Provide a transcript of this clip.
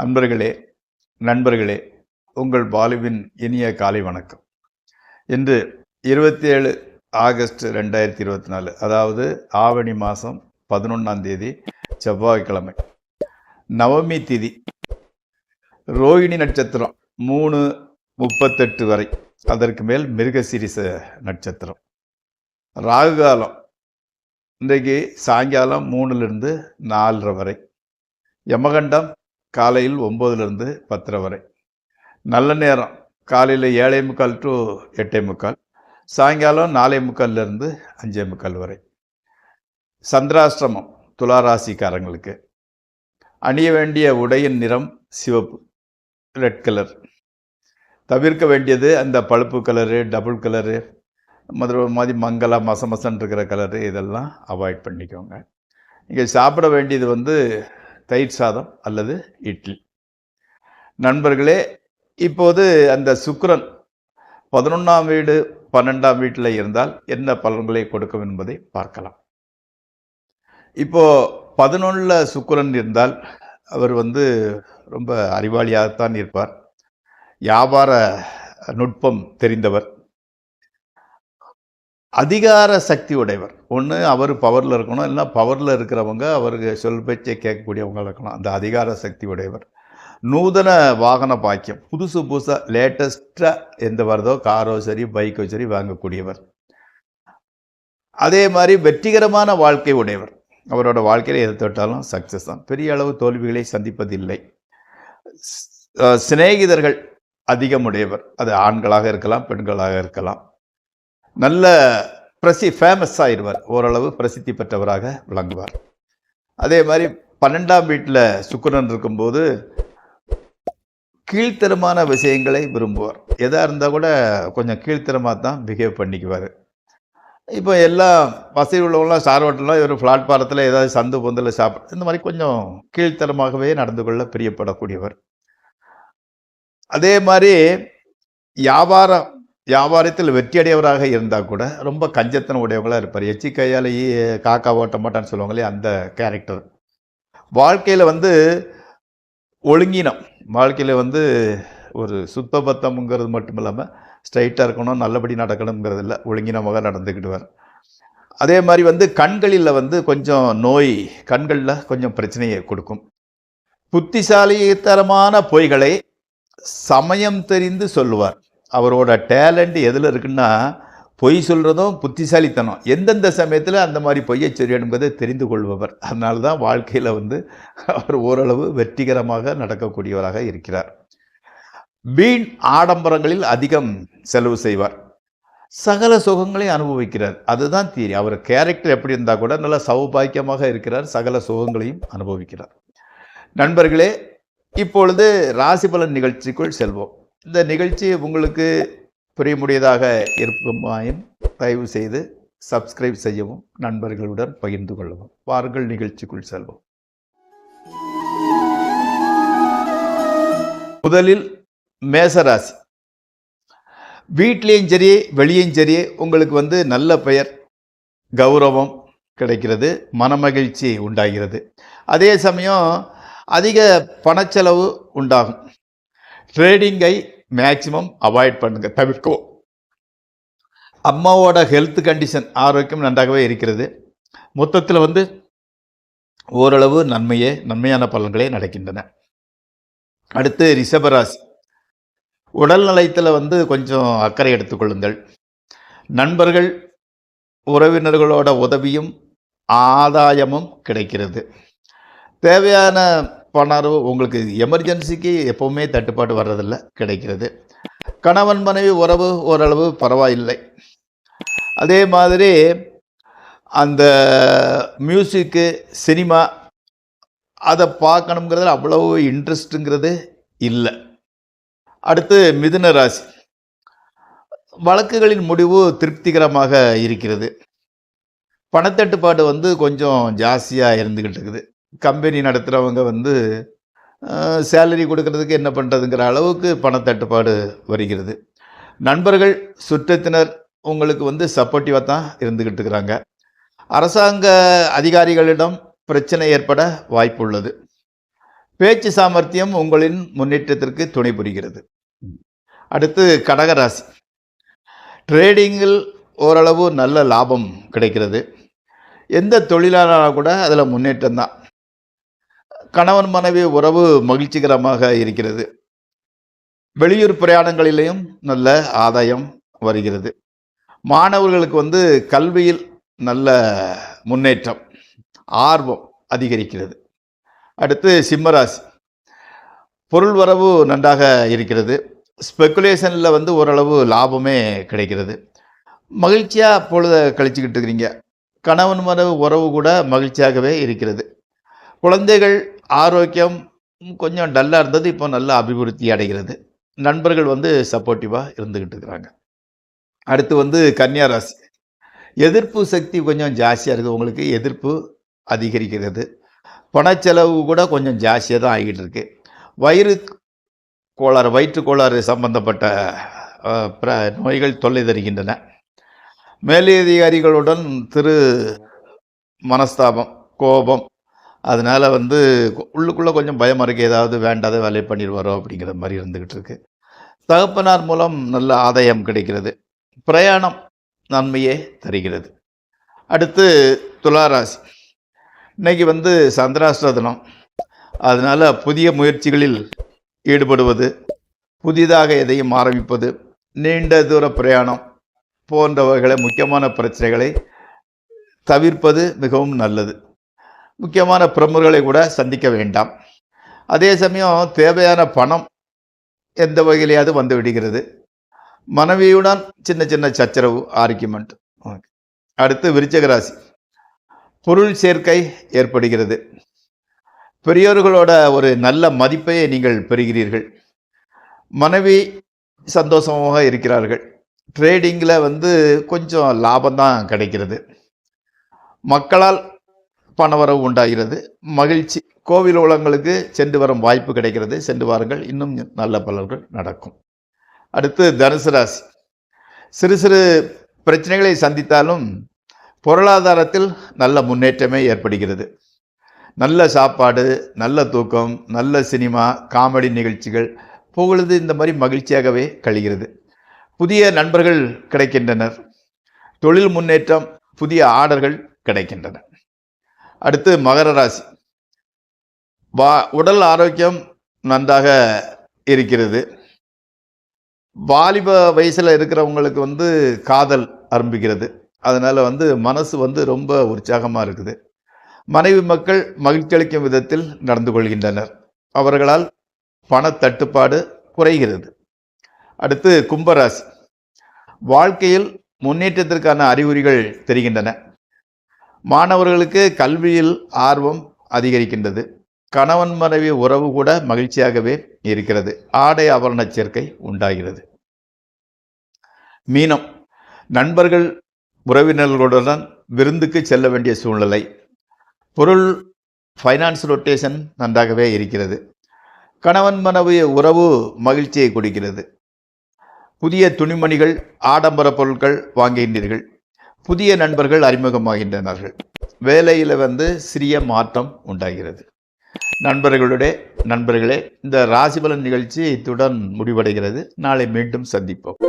அன்பர்களே, நண்பர்களே, உங்கள் பாலுவின் இனிய காலை வணக்கம். இன்று 27 ஆகஸ்ட் 2024, அதாவது ஆவணி மாதம் 11ஆம் தேதி செவ்வாய்க்கிழமை, நவமி திதி, ரோகிணி நட்சத்திரம் 3:38 வரை, அதற்கு மேல் மிருகசீரிச நட்சத்திரம். ராகு காலம் இன்றைக்கு சாயங்காலம் 3லிருந்து 4:30 வரை. யமகண்டம் காலையில் 9லிருந்து 10:30 வரை. நல்ல நேரம் காலையில் 7:45 to 8:45, சாயங்காலம் 4:45லிருந்து 5:45 வரை. சந்திராஷ்டிரமம் துளாராசிக்காரங்களுக்கு. அணிய வேண்டிய உடையின் நிறம் சிவப்பு, ரெட் கலர். தவிர்க்க வேண்டியது அந்த பழுப்பு கலரு, டபுள் கலரு, மாதிரி மங்கலா மசமசன் இருக்கிற கலரு, இதெல்லாம் அவாய்ட் பண்ணிக்கோங்க. இங்கே சாப்பிட வேண்டியது தயிர் சாதம் அல்லது இட்லி. நண்பர்களே, இப்போது அந்த சுக்கிரன் 11ஆம் வீடு 12ஆம் வீட்டில் இருந்தால் என்ன பலன்களை கொடுக்கும் என்பதை பார்க்கலாம். இப்போ 11ல் சுக்கிரன் இருந்தால் அவர் ரொம்ப அறிவாளியாகத்தான் இருப்பார். வியாபார நுட்பம் தெரிந்தவர், அதிகார சக்தி உடையவர். ஒன்று அவர் பவரில் இருக்கணும், இல்லைன்னா பவரில் இருக்கிறவங்க அவருக்கு சொல் பேச்சை கேட்கக்கூடியவங்க இருக்கணும். அந்த அதிகார சக்தி உடையவர். நூதன வாகன பாக்கியம், புதுசாக லேட்டஸ்டாக எந்த வருதோ, காரோ சரி பைக்கோ சரி வாங்கக்கூடியவர். அதே மாதிரி வெற்றிகரமான வாழ்க்கை உடையவர். அவரோட வாழ்க்கையில் எது தொட்டாலும் சக்ஸஸ் தான், பெரிய அளவு தோல்விகளை சந்திப்பதில்லை. சிநேகிதர்கள் அதிகமுடையவர். அது ஆண்களாக இருக்கலாம், பெண்களாக இருக்கலாம். நல்ல ஃபேமஸ் ஆயிடுவார், ஓரளவு பிரசித்தி பெற்றவராக விளங்குவார். அதே மாதிரி 12ஆம் வீட்டில் சுக்கிரன் இருக்கும்போது கீழ்த்தரமான விஷயங்களை விரும்புவார். எதாக இருந்தால் கூட கொஞ்சம் கீழ்த்தரமாக தான் பிஹேவ் பண்ணிக்குவார். இப்போ எல்லாம் வசதி உள்ளவங்களாம் ஸ்டார் ஹோட்டல்லாம் இவர் பிளாட்பாரத்தில் ஏதாவது சந்து பொந்தில் சாப்பிட, இந்த மாதிரி கொஞ்சம் கீழ்த்தரமாகவே நடந்து கொள்ள பிரியப்படக்கூடியவர். அதே மாதிரி வியாபாரத்தில் வெற்றியடையவராக இருந்தால் கூட ரொம்ப கஞ்சத்தனம் உடையவங்களாக இருப்பார். எச்சி கையாலேயே காக்கா ஓட்ட மாட்டான்னு சொல்லுவாங்களே, அந்த கேரக்டர். வாழ்க்கையில் ஒழுங்கினம், வாழ்க்கையில் ஒரு சுத்தபத்தம்ங்கிறது மட்டும் இல்லாமல் ஸ்ட்ரைட்டாக இருக்கணும், நல்லபடி நடக்கணுங்கிறது இல்லை, ஒழுங்கினமாக நடந்துக்கிடுவார். அதே மாதிரி கண்களில் கொஞ்சம் நோய், கண்களில் கொஞ்சம் பிரச்சனையை கொடுக்கும். புத்திசாலித்தனமான பொய்களை சமயம் தெரிந்து சொல்லுவார். அவரோட டேலண்ட் எதில் இருக்குன்னா, பொய் சொல்கிறதும் புத்திசாலித்தனம். எந்தெந்த சமயத்தில் அந்த மாதிரி பொய்யை சொல்லணுங்கிறதை தெரிந்து கொள்பவர். அதனால தான் வாழ்க்கையில் அவர் ஓரளவு வெற்றிகரமாக நடக்கக்கூடியவராக இருக்கிறார். வீண் ஆடம்பரங்களில் அதிகம் செலவு செய்வார். சகல சுகங்களை அனுபவிக்கிறார். அதுதான் தீரி. அவர் கேரக்டர் எப்படி இருந்தால் கூட நல்லா சௌபாக்கியமாக இருக்கிறார், சகல சுகங்களையும் அனுபவிக்கிறார். நண்பர்களே, இப்பொழுது ராசி பலன் நிகழ்ச்சிக்குள் செல்வோம். இந்த நிகழ்ச்சி உங்களுக்கு புரியமுடியதாக இருக்குமாயின் தயவு செய்து சப்ஸ்கிரைப் செய்யவும், நண்பர்களுடன் பகிர்ந்து கொள்ளவும். வாருங்கள், நிகழ்ச்சிக்குள் செல்வோம். முதலில் மேசராசி. வீட்லேயும் சரி வெளியும் சரி உங்களுக்கு நல்ல பெயர், கௌரவம் கிடைக்கிறது, மனமகிழ்ச்சி உண்டாகிறது. அதே சமயம் அதிக பணச்செலவு உண்டாகும். ட்ரேடிங்கை மேக்சிமம் அவாய்ட் பண்ணுங்க, தவிர்க்கவும். அம்மாவோட ஹெல்த் கண்டிஷன், ஆரோக்கியம் நன்றாகவே இருக்கிறது. மொத்தத்தில் ஓரளவு நன்மையான பலன்களே நடக்கின்றன. அடுத்து ரிஷபராசி. உடல் நலத்தில் கொஞ்சம் அக்கறை எடுத்துக்கொள்ளுங்கள். நண்பர்கள் உறவினர்களோட உதவியும் ஆதாயமும் கிடைக்கிறது. தேவையான பணம் உங்களுக்கு எமர்ஜென்சிக்கு எப்போவுமே தட்டுப்பாடு வர்றதில்லை, கிடைக்கிறது. கணவன் மனைவி உறவு ஓரளவு பரவாயில்லை. அதே மாதிரி அந்த மியூசிக்கு, சினிமா அதை பார்க்கணுங்கிறதுல அவ்வளவு இன்ட்ரெஸ்ட்டுங்கிறது இல்லை. அடுத்து மிதுன ராசி. வழக்குகளின் முடிவு திருப்திகரமாக இருக்கிறது. பணத்தட்டுப்பாடு கொஞ்சம் ஜாஸ்தியாக இருந்துக்கிட்டு இருக்குது. கம்பெனி நடத்துகிறவங்க சேலரி கொடுக்கறதுக்கு என்ன பண்ணுறதுங்கிற அளவுக்கு பணத்தட்டுப்பாடு வருகிறது. நண்பர்கள் சுற்றத்தினர் உங்களுக்கு சப்போர்ட்டிவாக தான் இருந்துக்கிட்டு இருக்கிறாங்க. அரசாங்க அதிகாரிகளிடம் பிரச்சனை ஏற்பட வாய்ப்பு உள்ளது. பேச்சு சாமர்த்தியம் உங்களின் முன்னேற்றத்திற்கு துணை புரிகிறது. அடுத்து கடகராசி. ட்ரேடிங்கில் ஓரளவு நல்ல லாபம் கிடைக்கிறது. எந்த தொழிலாளராக கூட அதில் முன்னேற்றம் தான். கணவன் மனைவி உறவு மகிழ்ச்சிகரமாக இருக்கிறது. வெளியூர் பிரயாணங்களிலேயும் நல்ல ஆதாயம் வருகிறது. மாணவர்களுக்கு கல்வியில் நல்ல முன்னேற்றம், ஆர்வம் அதிகரிக்கிறது. அடுத்து சிம்மராசி. பொருள் வரவு நன்றாக இருக்கிறது. ஸ்பெக்குலேஷனில் ஓரளவு லாபமே கிடைக்கிறது. மகிழ்ச்சியாக பொழுத கழிச்சுக்கிட்டு இருக்கிறீங்க. கணவன் மனைவி உறவு கூட மகிழ்ச்சியாகவே இருக்கிறது. குழந்தைகள் ஆரோக்கியம் கொஞ்சம் டல்லாக இருந்தது, இப்போ நல்லா அபிவிருத்தி அடைகிறது. நண்பர்கள் சப்போர்ட்டிவாக இருந்துக்கிட்டு இருக்கிறாங்க. அடுத்து கன்னியா ராசி. எதிர்ப்பு சக்தி கொஞ்சம் ஜாஸ்தியாக இருக்குது. உங்களுக்கு எதிர்ப்பு அதிகரிக்கிறது. பணச்செலவு கூட கொஞ்சம் ஜாஸ்தியாக தான் ஆகிட்டு இருக்கு. வயிற்று கோளாறு சம்பந்தப்பட்ட நோய்கள் தொல்லை தருகின்றன. மேலதிகாரிகளுடன் மனஸ்தாபம், கோபம், அதனால் உள்ளுக்குள்ளே கொஞ்சம் பயமாக இருக்குது. ஏதாவது வேண்டாத வேலையை பண்ணிடுவாரோ அப்படிங்கிற மாதிரி இருந்துக்கிட்டு இருக்கு. தகப்பனார் மூலம் நல்ல ஆதாயம் கிடைக்கிறது. பிரயாணம் நன்மையே தருகிறது. அடுத்து துளாராசி. இன்னைக்கு சந்திராஷ்டிர தினம். அதனால் புதிய முயற்சிகளில் ஈடுபடுவது, புதிதாக எதையும் ஆரம்பிப்பது, நீண்ட தூர பிரயாணம் போன்றவர்களை முக்கியமான பிரச்சனைகளை தவிர்ப்பது மிகவும் நல்லது. முக்கியமான பிரமுகர்களை கூட சந்திக்க வேண்டாம். அதே சமயம் தேவையான பணம் எந்த வகையிலேயாவது வந்து விடுகிறது. மனைவியுடன் சின்ன சின்ன சச்சரவு, ஆர்கியூமெண்ட். அடுத்து விருச்சிக ராசி. பொருள் சேர்க்கை ஏற்படுகிறது. பெரியோர்களோட ஒரு நல்ல மதிப்பை நீங்கள் பெறுகிறீர்கள். மனைவி சந்தோஷமாக இருக்கிறார்கள். ட்ரேடிங்கில் கொஞ்சம் லாபம்தான் கிடைக்கிறது. மக்களால் பணவரவு உண்டாகிறது. மகிழ்ச்சி. கோவில் உலகங்களுக்கு சென்று வரும் வாய்ப்பு கிடைக்கிறது. சென்று வாருங்கள், இன்னும் நல்ல பலன்கள் நடக்கும். அடுத்து தனுசு ராசி. சிறு சிறு பிரச்சனைகளை சந்தித்தாலும் பொருளாதாரத்தில் நல்ல முன்னேற்றமே ஏற்படுகிறது. நல்ல சாப்பாடு, நல்ல தூக்கம், நல்ல சினிமா, காமெடி நிகழ்ச்சிகள், பொழுது இந்த மாதிரி மகிழ்ச்சியாகவே கழிகிறது. புதிய நண்பர்கள் கிடைக்கின்றனர். தொழில் முன்னேற்றம், புதிய ஆர்டர்கள் கிடைக்கின்றன. அடுத்து மகர ராசி. உடல் ஆரோக்கியம் நன்றாக இருக்கிறது. வாலிப வயசில் இருக்கிறவங்களுக்கு காதல் ஆரம்பிக்கிறது. அதனால் மனசு ரொம்ப உற்சாகமாக இருக்குது. மனைவி மக்கள் மகிழ்ச்சி அளிக்கும் விதத்தில் நடந்து கொள்கின்றனர். அவர்களால் பணத்தட்டுப்பாடு குறைகிறது. அடுத்து கும்பராசி. வாழ்க்கையில் முன்னேற்றத்திற்கான அறிகுறிகள் தெரிகின்றன. மாணவர்களுக்கு கல்வியில் ஆர்வம் அதிகரிக்கின்றது. கணவன் மனைவி உறவு கூட மகிழ்ச்சியாகவே இருக்கிறது. ஆடை ஆபரண சேர்க்கை உண்டாகிறது. மீனம். நண்பர்கள் உறவினர்களுடன் விருந்துக்கு செல்ல வேண்டிய சூழ்நிலை. பொருள் ஃபைனான்ஸ் ரொட்டேஷன் நன்றாகவே இருக்கிறது. கணவன் மனைவி உறவு மகிழ்ச்சியை கொடுக்கிறது. புதிய துணிமணிகள், ஆடம்பர பொருட்கள் வாங்குகின்றீர்கள். புதிய நண்பர்கள் அறிமுகமாகின்றனர். வேலையில் சிறிய மாற்றம் உண்டாகிறது. நண்பர்களே, இந்த ராசிபலன் நிகழ்ச்சி இத்துடன் முடிவடைகிறது. நாளை மீண்டும் சந்திப்போம்.